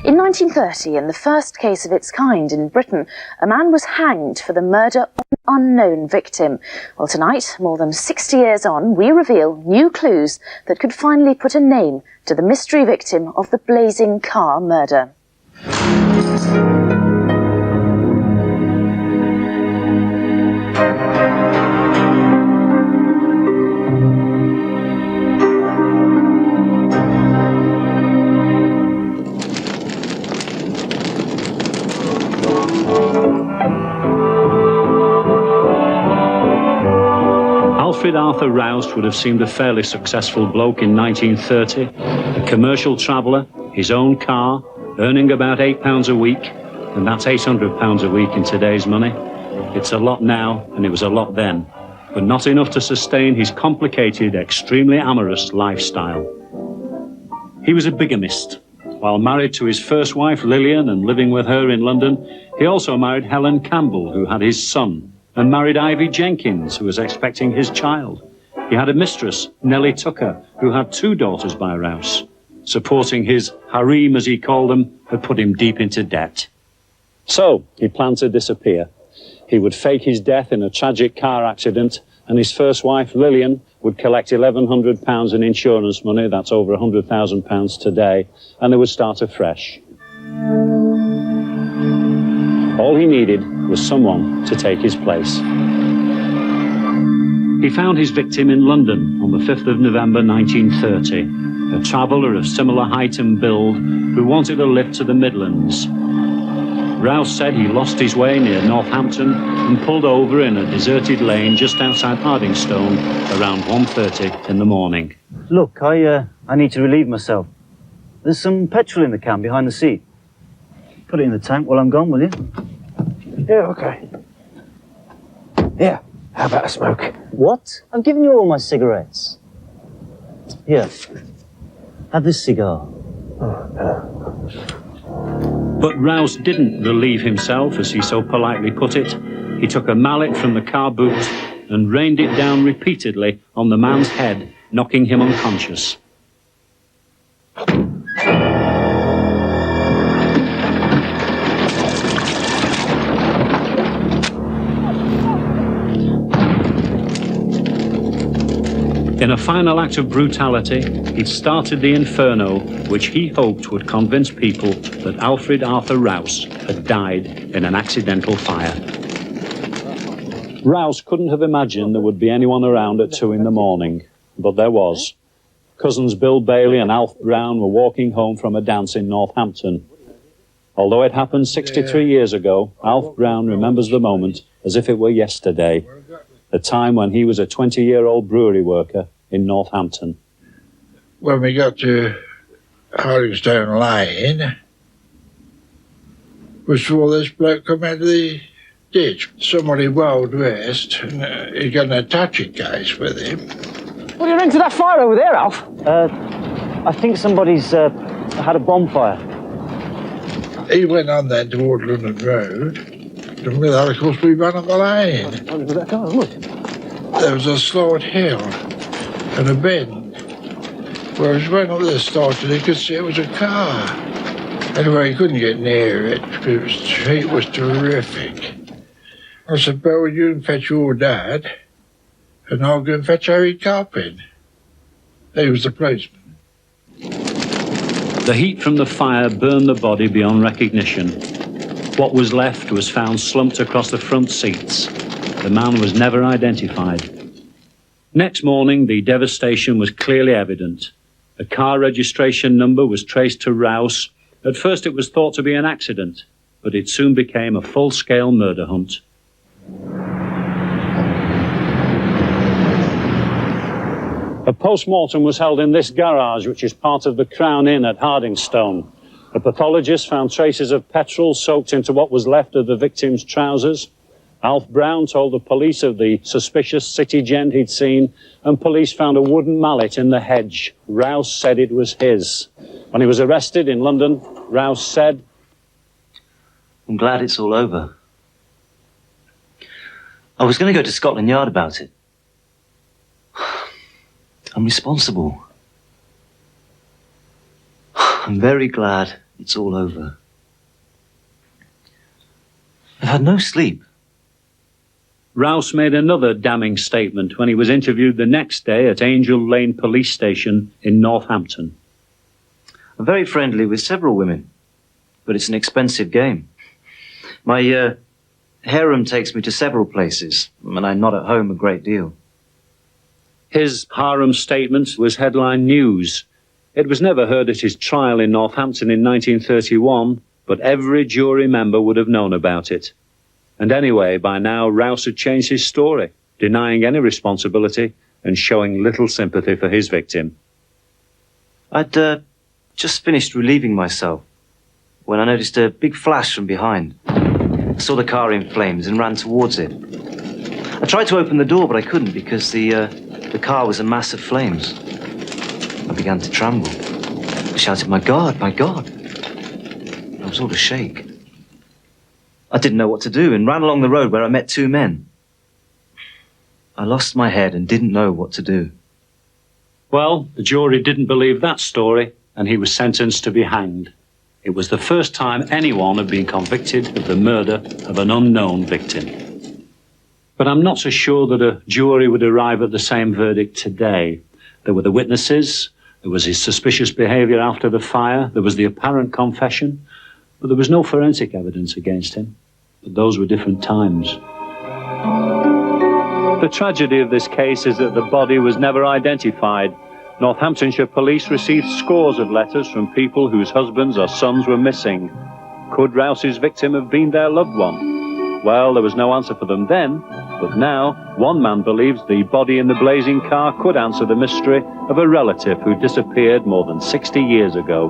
In 1930, in the first case of its kind in Britain, a man was hanged for the murder of an unknown victim. Well, tonight, more than 60 years on, we reveal new clues that could finally put a name to the mystery victim of the blazing car murder. Alfred Arthur Rouse would have seemed a fairly successful bloke in 1930, a commercial traveller, his own car, earning about £8 a week, and that's £800 a week in today's money. It's a lot now, and it was a lot then, but not enough to sustain his complicated, extremely amorous lifestyle. He was a bigamist. While married to his first wife, Lillian, and living with her in London, he also married Helen Campbell, who had his son, and married Ivy Jenkins, who was expecting his child. He had a mistress, Nellie Tucker, who had 2 daughters by Rouse. Supporting his harem, as he called them, had put him deep into debt. So he planned to disappear. He would fake his death in a tragic car accident, and his first wife, Lillian, would collect £1,100 in insurance money, that's over £100,000 today, and they would start afresh. All he needed was someone to take his place. He found his victim in London on the 5th of November 1930, a traveller of similar height and build who wanted a lift to the Midlands. Rouse said he lost his way near Northampton and pulled over in a deserted lane just outside Hardingstone around 1:30 in the morning. Look, I need to relieve myself. There's some petrol in the can behind the seat. Put it in the tank while I'm gone, will you? Yeah, okay. Yeah, how about a smoke? What? I've given you all my cigarettes. Here, have this cigar. But Rouse didn't relieve himself, as he so politely put it. He took a mallet from the car boot and rained it down repeatedly on the man's head, knocking him unconscious. In a final act of brutality, he started the inferno which he hoped would convince people that Alfred Arthur Rouse had died in an accidental fire. Rouse couldn't have imagined there would be anyone around at 2 in the morning, but there was. Cousins Bill Bailey and Alf Brown were walking home from a dance in Northampton. Although it happened 63 years ago, Alf Brown remembers the moment as if it were yesterday, a time when he was a 20-year-old brewery worker in Northampton. When we got to Hardingstone Lane, we saw this bloke come out of the ditch. Somebody well dressed, and he got an attaching case with him. What are you into that fire over there, Alf? I think somebody's had a bonfire. He went on then toward London Road, and with that, of course, we ran up the lane. There was a slight hill and a bend. Whereas when up this started, he could see it was a car. Anyway, he couldn't get near it because the heat was terrific. I said, "Bill, you can fetch your dad, and I'll go and fetch Harry Carpin." He was the policeman. The heat from the fire burned the body beyond recognition. What was left was found slumped across the front seats. The man was never identified. Next morning, the devastation was clearly evident. A car registration number was traced to Rouse. At first, it was thought to be an accident, but it soon became a full-scale murder hunt. A post-mortem was held in this garage, which is part of the Crown Inn at Hardingstone. A pathologist found traces of petrol soaked into what was left of the victim's trousers. Alf Brown told the police of the suspicious city gent he'd seen, and police found a wooden mallet in the hedge. Rouse said it was his. When he was arrested in London, Rouse said, "I'm glad it's all over. I was going to go to Scotland Yard about it. I'm responsible. I'm very glad It's all over. I've had no sleep. Rouse made another damning statement when he was interviewed the next day at Angel Lane Police Station in Northampton. I'm very friendly with several women, but it's an expensive game. My harem takes me to several places, and I'm not at home a great deal. His harem statement was headline news. It was never heard at his trial in Northampton in 1931, but every jury member would have known about it. And anyway, by now, Rouse had changed his story, denying any responsibility and showing little sympathy for his victim. I'd just finished relieving myself when I noticed a big flash from behind. I saw the car in flames and ran towards it. I tried to open the door, but I couldn't because the car was a mass of flames. I began to tremble. I shouted, "My God, my God!" I was all to shake. I didn't know what to do and ran along the road where I met two men. I lost my head and didn't know what to do. Well, the jury didn't believe that story, and he was sentenced to be hanged. It was the first time anyone had been convicted of the murder of an unknown victim. But I'm not so sure that a jury would arrive at the same verdict today. There were the witnesses, there was his suspicious behaviour after the fire, there was the apparent confession, but there was no forensic evidence against him. But those were different times. The tragedy of this case is that the body was never identified. Northamptonshire police received scores of letters from people whose husbands or sons were missing. Could Rouse's victim have been their loved one? Well, there was no answer for them then, but now one man believes the body in the blazing car could answer the mystery of a relative who disappeared more than 60 years ago.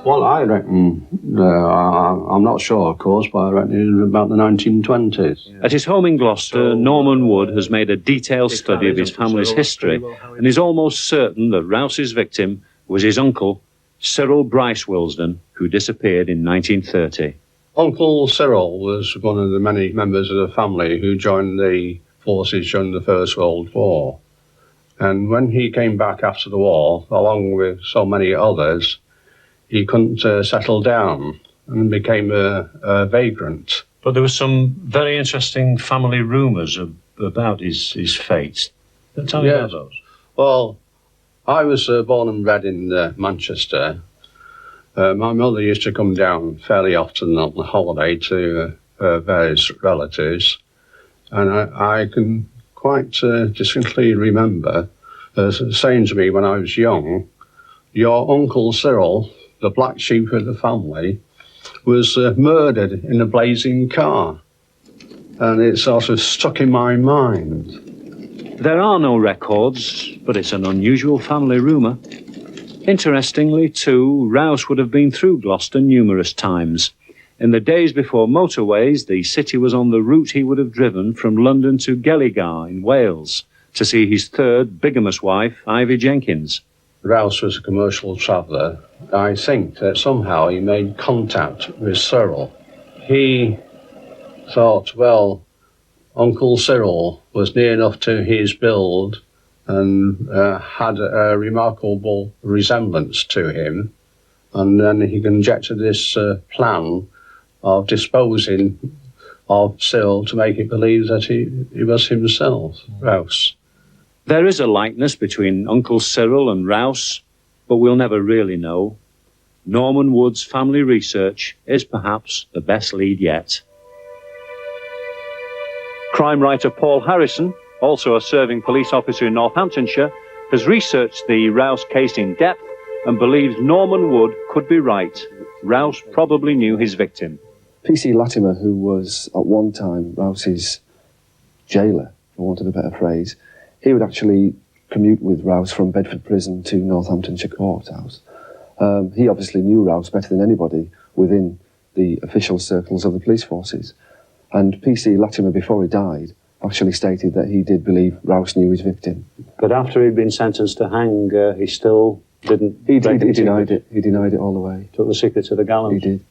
Well, I reckon, I'm not sure, of course, but I reckon it was about the 1920s. At his home in Gloucester, Norman Wood has made a detailed study of his family's history and is almost certain that Rouse's victim was his uncle, Cyril Bryce Willsden, who disappeared in 1930. Uncle Cyril was one of the many members of the family who joined the forces during the First World War. And when he came back after the war, along with so many others, he couldn't settle down and became a vagrant. But there were some very interesting family rumours about his fate. Tell me about those. Well, I was born and bred in Manchester. My mother used to come down fairly often on the holiday to various relatives. And I can quite distinctly remember saying to me when I was young, "Your Uncle Cyril, the black sheep of the family, was murdered in a blazing car." And it sort of stuck in my mind. There are no records, but it's an unusual family rumour. Interestingly, too, Rouse would have been through Gloucester numerous times. In the days before motorways, the city was on the route he would have driven from London to Gelligar in Wales to see his third bigamous wife, Ivy Jenkins. Rouse was a commercial traveller. I think that somehow he made contact with Cyril. He thought, well, Uncle Cyril was near enough to his build and had a remarkable resemblance to him. And then he conjectured this plan of disposing of Cyril to make it believe that he was himself, Rouse. There is a likeness between Uncle Cyril and Rouse, but we'll never really know. Norman Wood's family research is perhaps the best lead yet. Crime writer Paul Harrison, also a serving police officer in Northamptonshire, has researched the Rouse case in depth and believes Norman Wood could be right. Rouse probably knew his victim. PC Latimer, who was at one time Rouse's jailer, for want of a better phrase, he would actually commute with Rouse from Bedford Prison to Northamptonshire Courthouse. He obviously knew Rouse better than anybody within the official circles of the police forces. And PC Latimer, before he died, actually stated that he did believe Rouse knew his victim. But after he'd been sentenced to hang, he still didn't... He denied it. He denied it all the way. Took the secret to the gallows. He did.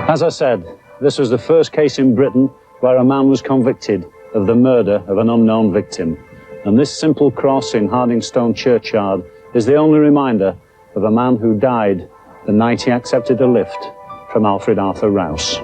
As I said, this was the first case in Britain where a man was convicted, of the murder of an unknown victim. And this simple cross in Hardingstone churchyard is the only reminder of a man who died the night he accepted a lift from Alfred Arthur Rouse.